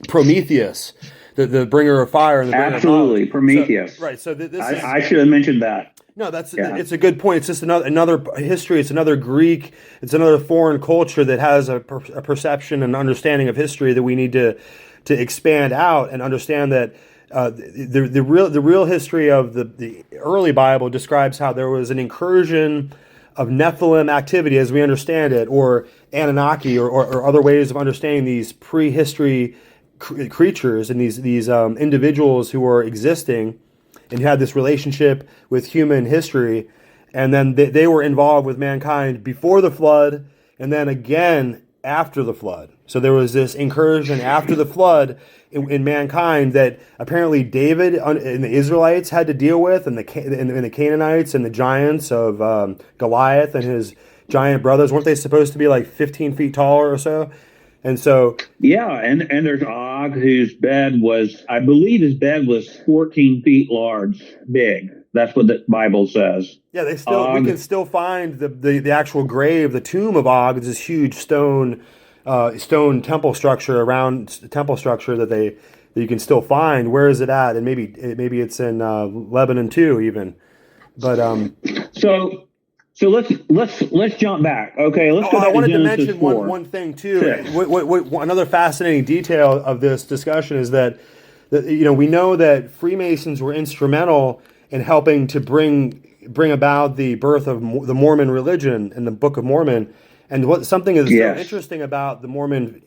Prometheus, the bringer of fire and the bringer absolutely of Prometheus. So, right. So I should have mentioned that. No, it's a good point. It's just another history. It's another Greek. It's another foreign culture that has a perception and understanding of history that we need to expand out and understand that the real history of the early Bible describes how there was an incursion of Nephilim activity as we understand it, or Anunnaki, or other ways of understanding these prehistory creatures and these individuals who were existing and who had this relationship with human history, and then they were involved with mankind before the flood and then again after the flood. So there was this incursion after the flood in mankind that apparently David and the Israelites had to deal with, and the Canaanites and the giants of Goliath and his giant brothers. Weren't they supposed to be like 15 feet taller or so? And so and there's Og, whose bed was, I believe his bed was 14 feet big. That's what the Bible says. Yeah, we can still find the actual grave, the tomb of Og. It's this huge stone temple structure that you can still find. Where is it at? And maybe it's in Lebanon too, even. But So let's jump back. Okay, let's go back. I wanted to Genesis mention 4. one thing too. What another fascinating detail of this discussion is that we know that Freemasons were instrumental in helping to bring about the birth of the Mormon religion and the Book of Mormon. And something is so interesting about the Mormon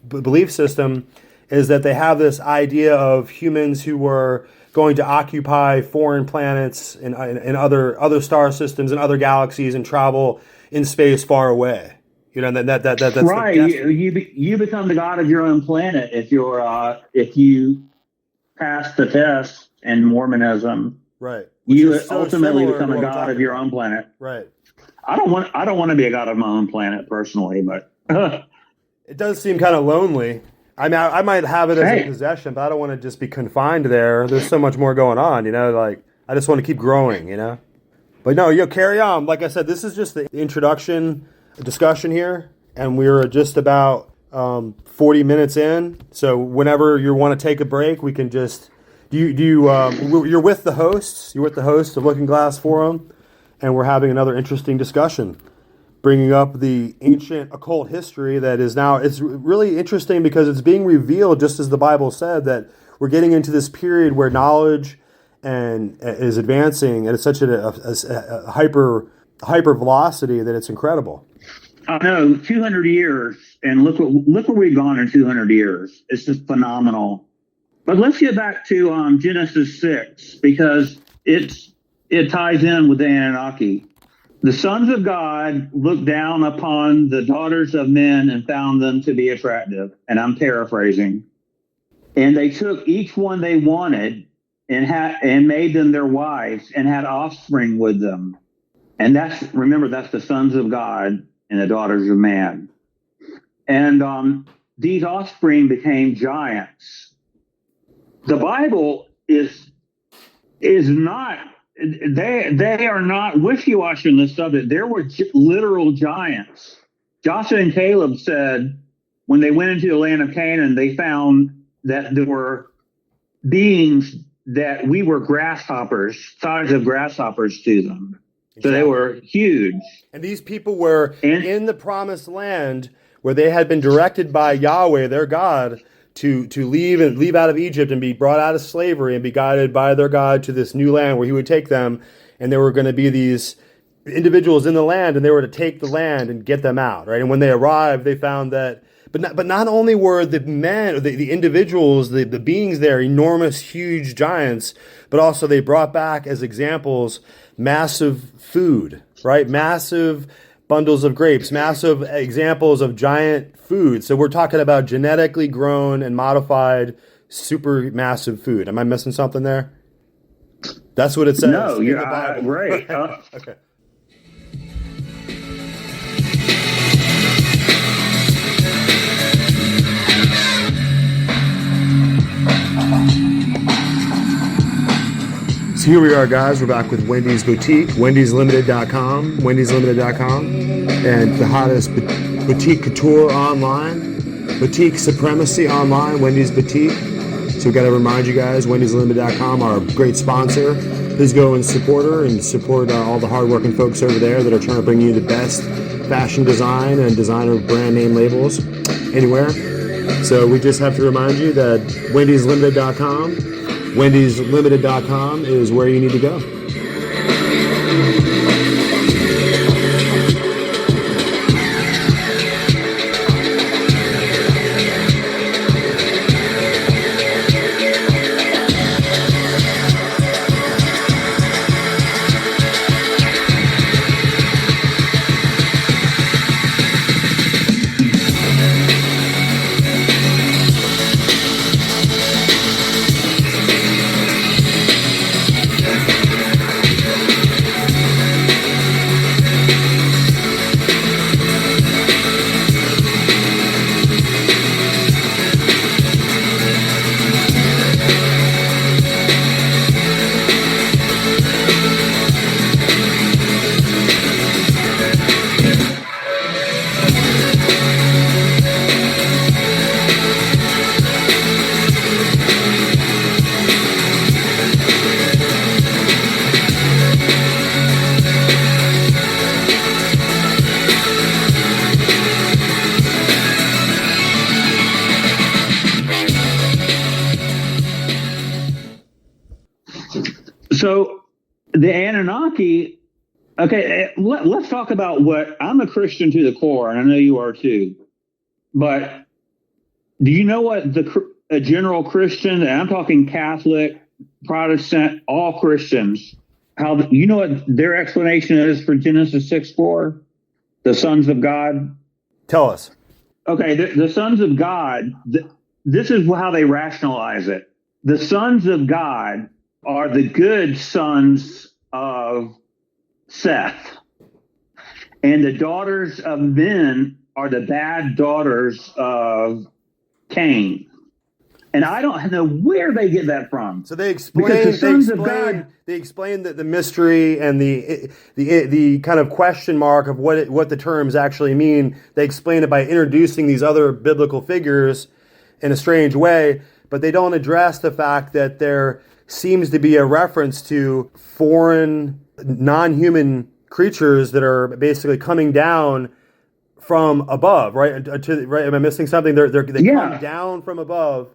belief system is that they have this idea of humans who were going to occupy foreign planets and other star systems and other galaxies and travel in space far away. You know, that's right. You become the god of your own planet if you pass the test in Mormonism. Right. You ultimately become a god of your own planet. Right. I don't want to be a god of my own planet personally, but it does seem kind of lonely. I mean, I might have it as a possession, but I don't want to just be confined there. There's so much more going on, you know, like I just want to keep growing, you know. But no, carry on. Like I said, this is just the introduction discussion here, and we're just about 40 minutes in. So whenever you want to take a break, we can just you're with the hosts. You're with the hosts of Looking Glass Forum, and we're having another interesting discussion, bringing up the ancient occult history that is now. It's really interesting because it's being revealed, just as the Bible said, that we're getting into this period where knowledge and is advancing at such a hyper velocity that it's incredible. I know, 200 years, and look where we've gone in 200 years. It's just phenomenal. But let's get back to Genesis 6, because it ties in with the Anunnaki. The sons of God looked down upon the daughters of men and found them to be attractive. And I'm paraphrasing. And they took each one they wanted and made them their wives and had offspring with them. And that's the sons of God and the daughters of man. And these offspring became giants. The Bible is not, they are not wishy-washy on this subject. There were literal giants. Joshua and Caleb said when they went into the land of Canaan, they found that there were beings that we were grasshoppers, size of grasshoppers to them. Exactly. So they were huge. And these people were in the promised land where they had been directed by Yahweh, their God, to leave out of Egypt and be brought out of slavery and be guided by their God to this new land where he would take them. And there were going to be these individuals in the land, and they were to take the land and get them out, right? And when they arrived, they found that, but not only were the men, the individuals, the beings there, enormous, huge giants, but also they brought back as examples massive food, right? Massive bundles of grapes, massive examples of giant food. So we're talking about genetically grown and modified super massive food. Am I missing something there? That's what it says. No, you're right. Okay. So here we are, guys. We're back with Wendy's Boutique, wendyslimited.com, wendyslimited.com, and the hottest boutique couture online, boutique supremacy online, Wendy's Boutique. So we've got to remind you guys, wendyslimited.com, our great sponsor. Please go and support her and support all the hardworking folks over there that are trying to bring you the best fashion design and designer brand name labels anywhere. So we just have to remind you that wendyslimited.com, wendyslimited.com is where you need to go. So the Anunnaki, okay, let's talk about what, I'm a Christian to the core, and I know you are too, but do you know what a general Christian, and I'm talking Catholic, Protestant, all Christians, you know what their explanation is for Genesis 6:4? The sons of God. Tell us. Okay, the sons of God, this is how they rationalize it. The sons of God are the good sons of Seth, and the daughters of men are the bad daughters of Cain. And I don't know where they get that from. So they explain the mystery and the kind of question mark of what the terms actually mean. They explain it by introducing these other biblical figures in a strange way, but they don't address the fact that there seems to be a reference to foreign, non-human creatures that are basically coming down from above, right? Right? Am I missing something? They come down from above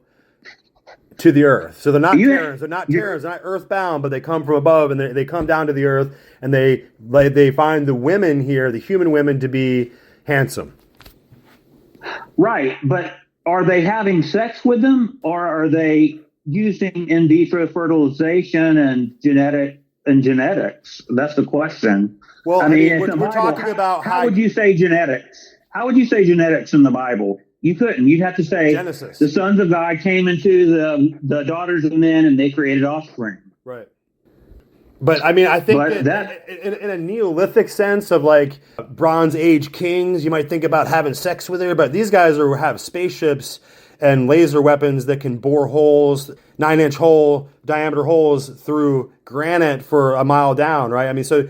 to the earth. So they're not Terrans. They're not Terrans. They're not earthbound, but they come from above, and they come down to the earth, and they find the women here, the human women, to be handsome. Right, but are they having sex with them, or are they using in vitro fertilization and genetics? That's the question. Well, I mean, we're Bible, talking about how would you say genetics? How would you say genetics in the Bible? You couldn't. You'd have to say Genesis. The sons of God came into the daughters of men, and they created offspring. Right. But I mean, I think that in a Neolithic sense of like Bronze Age kings, you might think about having sex with her. But these guys have spaceships and laser weapons that can bore holes, 9-inch diameter holes through granite for a mile down. Right. I mean, so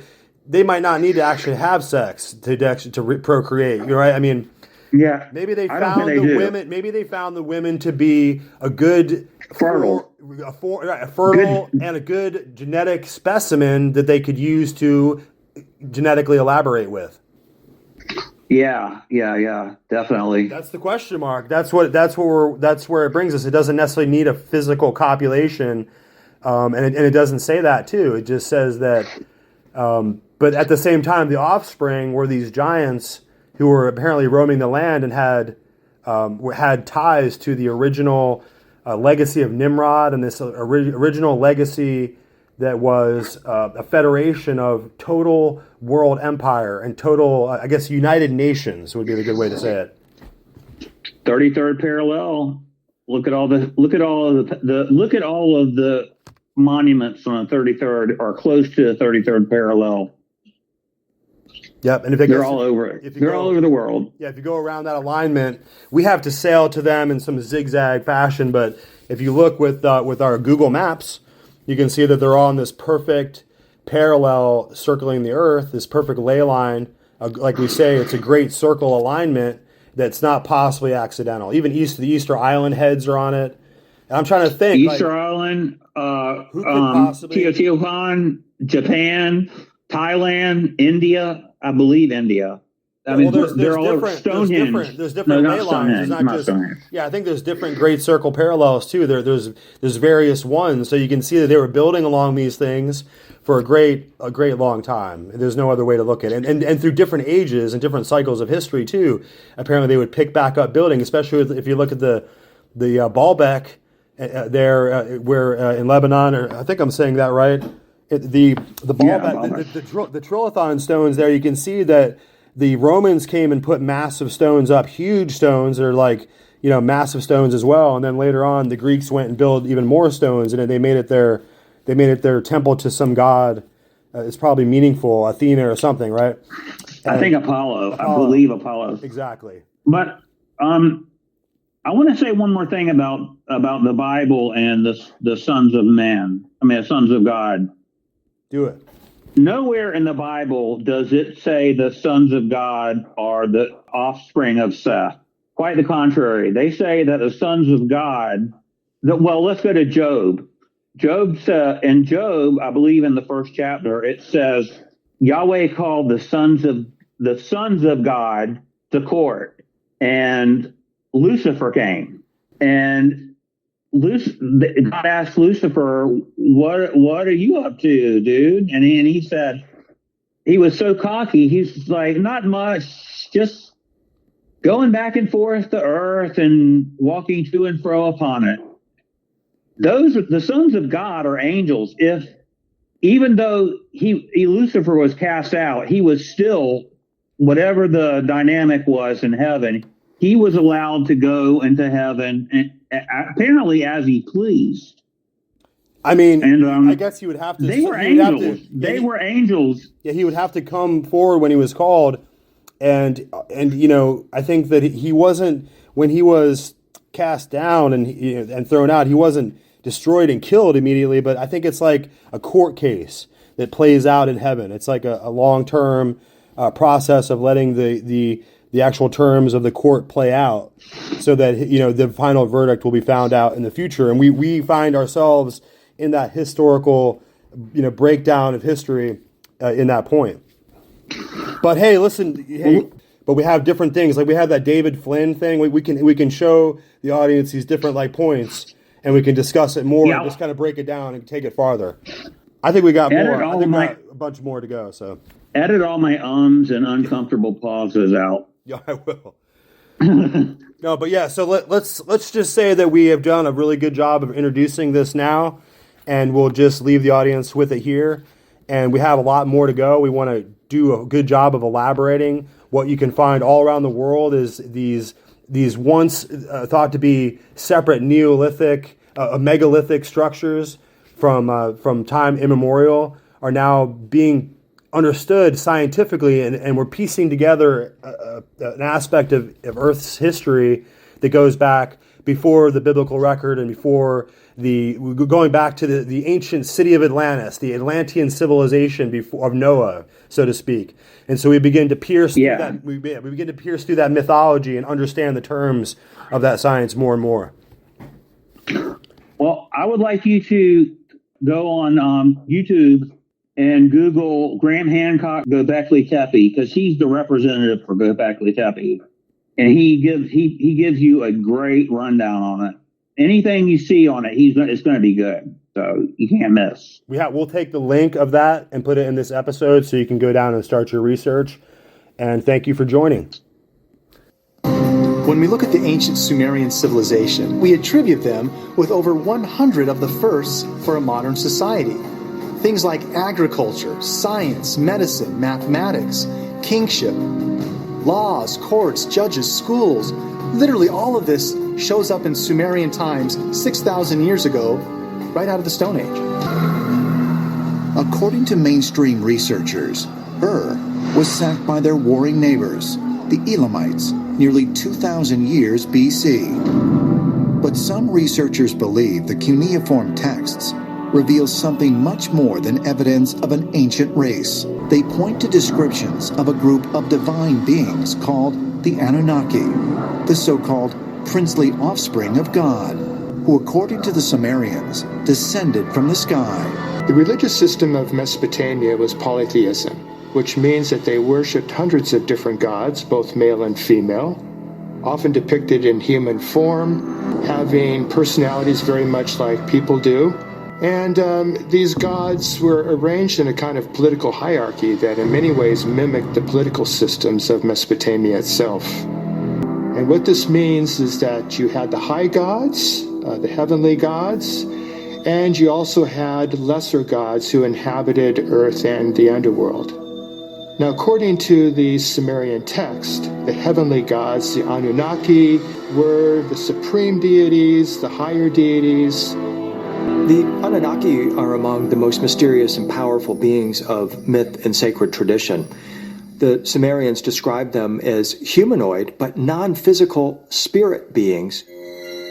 they might not need to actually have sex to procreate. You're right. I mean. Yeah, maybe they found the women. Maybe they found the women to be a good fertile and a good genetic specimen that they could use to genetically elaborate with. Yeah, definitely. That's the question mark. That's where it brings us. It doesn't necessarily need a physical copulation, and it doesn't say that too. It just says that. But at the same time, the offspring were these giants who were apparently roaming the land and had ties to the original legacy of Nimrod, and this original legacy that was a federation of total world empire and total, I guess, United Nations would be the good way to say it. 33rd parallel. Look at all of the monuments on the 33rd are close to the 33rd parallel. Yep, and they're all over it. They're all over the world. Yeah, if you go around that alignment, we have to sail to them in some zigzag fashion. But if you look with our Google Maps, you can see that they're all in this perfect parallel circling the Earth, this perfect ley line. Like we say, it's a great circle alignment that's not possibly accidental. Even the Easter Island heads are on it. And I'm trying to think. Easter Island, who could possibly... Teotihuacan, Japan, Thailand, India. I believe India. I mean, they're all over Stonehenge. There's different ley lines. It's not just. Yeah, I think there's different great circle parallels too. There's various ones, so you can see that they were building along these things for a great long time. There's no other way to look at it, and through different ages and different cycles of history too. Apparently, they would pick back up building, especially if you look at the Baalbek there, where in Lebanon, or I think I'm saying that right. The Trilithon stones there, you can see that the Romans came and put massive stones up, huge stones that are like, massive stones as well. And then later on, the Greeks went and built even more stones, and they made it their temple to some god. It's probably meaningful, Athena or something, right? I think Apollo. I believe Apollo. Exactly. But I want to say one more thing about the Bible and the sons of man. I mean, the sons of God. Do it. Nowhere in the Bible does it say the sons of God are the offspring of Seth. Quite the contrary. They say that the sons of God, let's go to Job. In Job, I believe in the first chapter, it says Yahweh called the sons of God to court, and Lucifer came. And God asked Lucifer, what are you up to, dude? And he said, he was so cocky. He's like, not much, just going back and forth to earth and walking to and fro upon it. the sons of God are angels. If even though Lucifer was cast out, he was still, whatever the dynamic was in heaven, he was allowed to go into heaven, and apparently as he pleased. I mean, And I guess he would have to. they were he would have angels. to- They were angels. Yeah, he would have to come forward when he was called, and I think that he wasn't, when he was cast down and thrown out, he wasn't destroyed and killed immediately. But I think it's like a court case that plays out in heaven. It's like a long-term process of letting the actual terms of the court play out, so that the final verdict will be found out in the future. And we find ourselves in that historical breakdown of history in that point. But hey, listen, but we have different things. Like we have that David Flynn thing. We can show the audience these different points, and we can discuss it more, and just kind of break it down and take it farther. I think we got more. I think we got a bunch more to go. So edit all my ums and uncomfortable pauses out. Yeah, I will. No, but yeah. So let's just say that we have done a really good job of introducing this now, and we'll just leave the audience with it here. And we have a lot more to go. We want to do a good job of elaborating. What you can find all around the world is these once thought to be separate Neolithic, megalithic structures from time immemorial are now being understood scientifically, and we're piecing together an aspect of Earth's history that goes back before the biblical record and before going back to the ancient city of Atlantis, the Atlantean civilization of Noah, so to speak. And so we begin to pierce through that. We begin to pierce through that mythology and understand the terms of that science more and more. Well, I would like you to go on YouTube and Google Graham Hancock Göbekli Tepe, because he's the representative for Göbekli Tepe, and he gives you a great rundown on it. Anything you see on it, it's going to be good. So you can't miss. We'll take the link of that and put it in this episode so you can go down and start your research. And thank you for joining. When we look at the ancient Sumerian civilization, we attribute them with over 100 of the firsts for a modern society. Things like agriculture, science, medicine, mathematics, kingship, laws, courts, judges, schools. Literally all of this shows up in Sumerian times 6,000 years ago, right out of the Stone Age. According to mainstream researchers, Ur was sacked by their warring neighbors, the Elamites, nearly 2,000 years BC. But some researchers believe the cuneiform texts reveal something much more than evidence of an ancient race. They point to descriptions of a group of divine beings called the Anunnaki, the so-called princely offspring of God, who, according to the Sumerians, descended from the sky. The religious system of Mesopotamia was polytheism, which means that they worshipped hundreds of different gods, both male and female, often depicted in human form, having personalities very much like people do. And these gods were arranged in a kind of political hierarchy that in many ways mimicked the political systems of Mesopotamia itself. And what this means is that you had the high gods, the heavenly gods, and you also had lesser gods who inhabited earth and the underworld. Now, according to the Sumerian text, the heavenly gods, the Anunnaki, were the supreme deities, the higher deities. The Anunnaki are among the most mysterious and powerful beings of myth and sacred tradition. The Sumerians described them as humanoid but non-physical spirit beings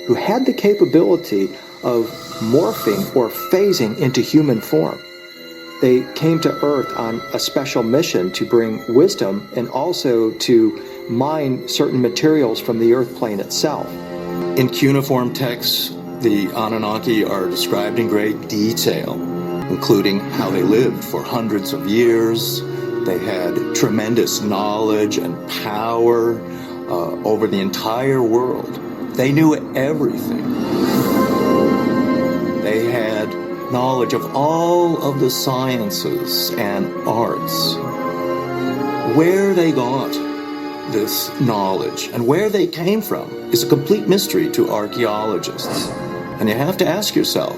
who had the capability of morphing or phasing into human form. They came to Earth on a special mission to bring wisdom and also to mine certain materials from the Earth plane itself. In cuneiform texts, the Anunnaki are described in great detail, including how they lived for hundreds of years. They had tremendous knowledge and power over the entire world. They knew everything. They had knowledge of all of the sciences and arts. Where they got this knowledge and where they came from is a complete mystery to archaeologists. And you have to ask yourself,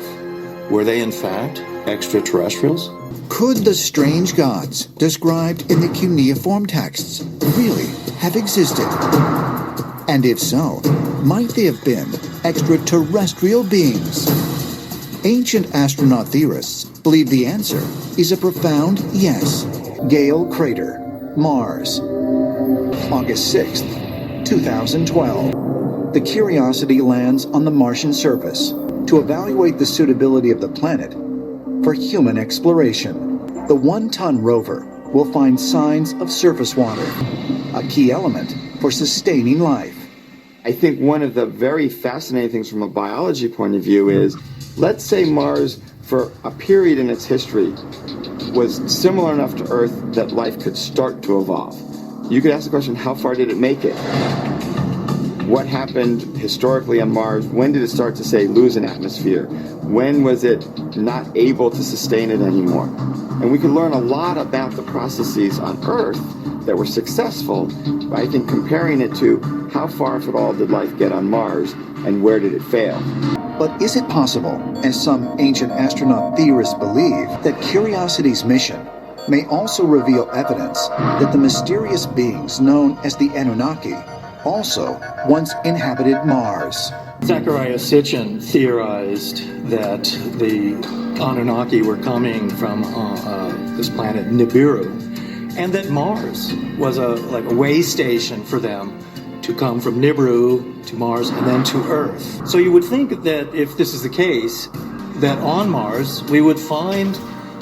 were they in fact extraterrestrials? Could the strange gods described in the cuneiform texts really have existed? And if so, might they have been extraterrestrial beings? Ancient astronaut theorists believe the answer is a profound yes. Gale Crater, Mars. August 6th, 2012. The Curiosity lands on the Martian surface to evaluate the suitability of the planet for human exploration. The 1-ton rover will find signs of surface water, a key element for sustaining life. I think one of the very fascinating things from a biology point of view is, let's say Mars, for a period in its history, was similar enough to Earth that life could start to evolve. You could ask the question, how far did it make it? What happened historically on Mars? When did it start to, say, lose an atmosphere? When was it not able to sustain it anymore? And we can learn a lot about the processes on Earth that were successful by, I think, comparing it to how far, if at all, did life get on Mars and where did it fail? But is it possible, as some ancient astronaut theorists believe, that Curiosity's mission may also reveal evidence that the mysterious beings known as the Anunnaki also once inhabited Mars? Zecharia Sitchin theorized that the Anunnaki were coming from this planet Nibiru, and that Mars was a way station for them to come from Nibiru to Mars and then to Earth. So you would think that if this is the case, that on Mars we would find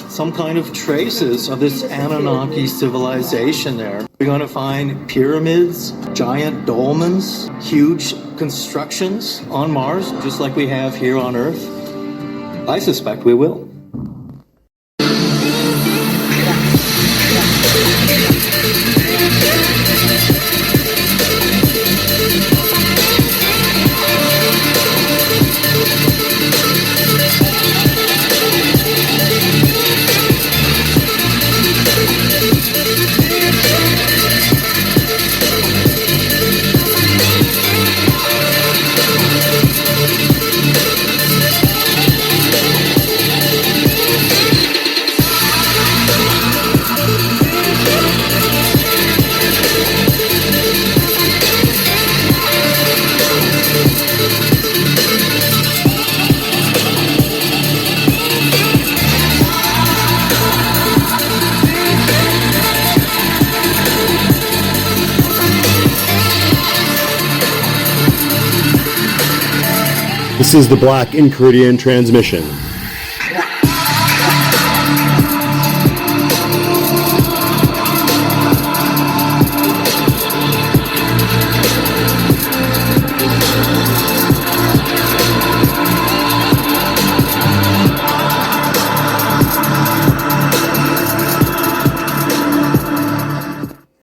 some kind of traces of this Anunnaki civilization there. We're going to find pyramids, giant dolmens, huge constructions on Mars, just like we have here on Earth. I suspect we will. This is the Black Enchiridion transmission.